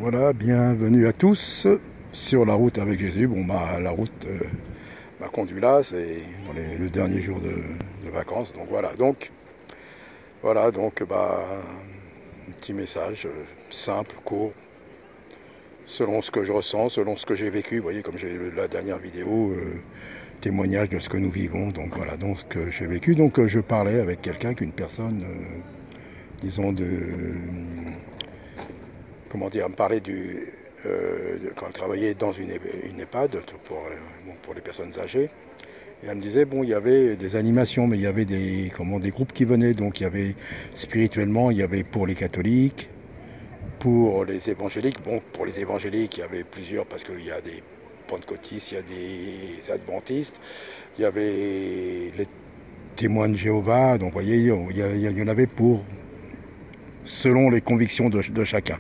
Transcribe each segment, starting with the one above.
Voilà, bienvenue à tous sur la route avec Jésus. Bon, la route m'a conduit là, c'est le dernier jour de vacances. Donc voilà, un petit message simple, court, selon ce que je ressens, selon ce que j'ai vécu. Vous voyez, comme j'ai la dernière vidéo, témoignage de ce que nous vivons. Donc voilà, donc ce que j'ai vécu. Donc je parlais avec quelqu'un, qu'une personne, disons comment dire, elle me parlait quand elle travaillait dans une EHPAD pour les personnes âgées. Et elle me disait, bon, il y avait des animations, mais il y avait des groupes qui venaient. Donc il y avait spirituellement, il y avait pour les catholiques, pour les évangéliques. Bon, pour les évangéliques, il y avait plusieurs, parce qu'il y a des pentecôtistes, il y a des adventistes, il y avait les témoins de Jéhovah. Donc vous voyez, il y en avait pour, selon les convictions de chacun.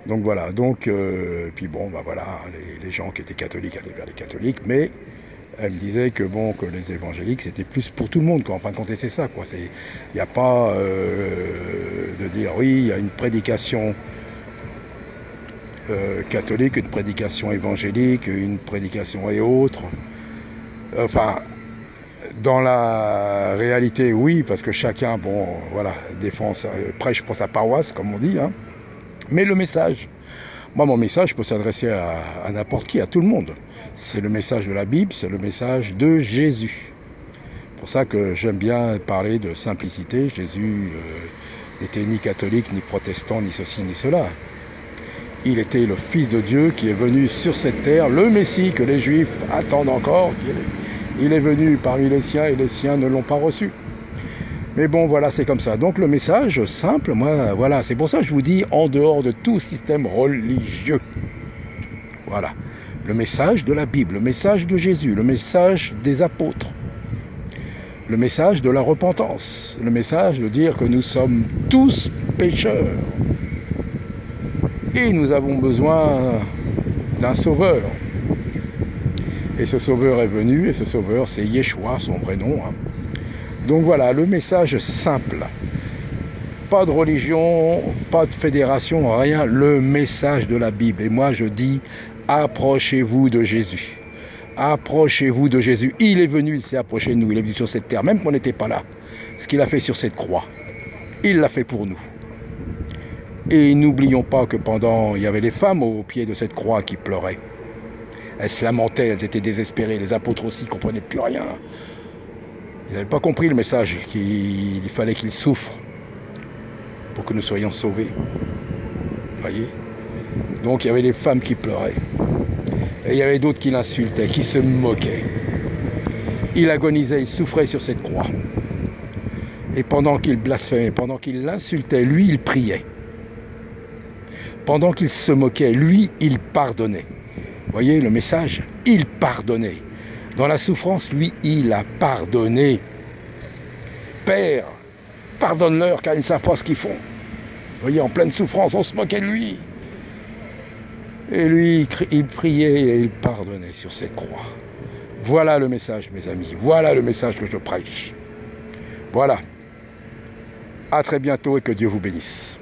Donc voilà, puis bon, voilà, les gens qui étaient catholiques allaient vers les catholiques, mais elle me disait que bon, que les évangéliques c'était plus pour tout le monde, quoi. En fin de compte, c'est ça, quoi. Il n'y a pas de dire oui, il y a une prédication catholique, une prédication évangélique, une prédication et autres. Enfin, dans la réalité, oui, parce que chacun, bon, voilà, prêche pour sa paroisse, comme on dit, hein. Mais le message, moi mon message peut s'adresser à n'importe qui, à tout le monde. C'est le message de la Bible, c'est le message de Jésus. C'est pour ça que j'aime bien parler de simplicité. Jésus n'était ni catholique, ni protestant, ni ceci, ni cela. Il était le Fils de Dieu qui est venu sur cette terre, le Messie que les Juifs attendent encore. Il est venu parmi les siens et les siens ne l'ont pas reçu. Mais bon, voilà, c'est comme ça. Donc le message simple, moi, voilà, c'est pour ça que je vous dis, en dehors de tout système religieux. Voilà. Le message de la Bible, le message de Jésus, le message des apôtres, le message de la repentance, le message de dire que nous sommes tous pécheurs. Et nous avons besoin d'un sauveur. Et ce sauveur est venu, et ce sauveur, c'est Yeshua, son vrai nom, hein. Donc voilà, le message simple. Pas de religion, pas de fédération, rien. Le message de la Bible. Et moi je dis, approchez-vous de Jésus. Approchez-vous de Jésus. Il est venu, il s'est approché de nous. Il est venu sur cette terre, même qu'on n'était pas là. Ce qu'il a fait sur cette croix, il l'a fait pour nous. Et n'oublions pas que il y avait les femmes au pied de cette croix qui pleuraient. Elles se lamentaient, elles étaient désespérées. Les apôtres aussi ne comprenaient plus rien. Ils n'avaient pas compris le message, qu'il fallait qu'ils souffrent pour que nous soyons sauvés. Vous voyez? Donc il y avait des femmes qui pleuraient. Et il y avait d'autres qui l'insultaient, qui se moquaient. Il agonisait, il souffrait sur cette croix. Et pendant qu'il blasphémait, pendant qu'il l'insultait, lui, il priait. Pendant qu'il se moquait, lui, il pardonnait. Vous voyez le message? Il pardonnait. Dans la souffrance, lui, il a pardonné. Père, pardonne-leur car ils ne savent pas ce qu'ils font. Vous voyez, en pleine souffrance, on se moquait de lui. Et lui, il priait et il pardonnait sur cette croix. Voilà le message, mes amis. Voilà le message que je prêche. Voilà. À très bientôt et que Dieu vous bénisse.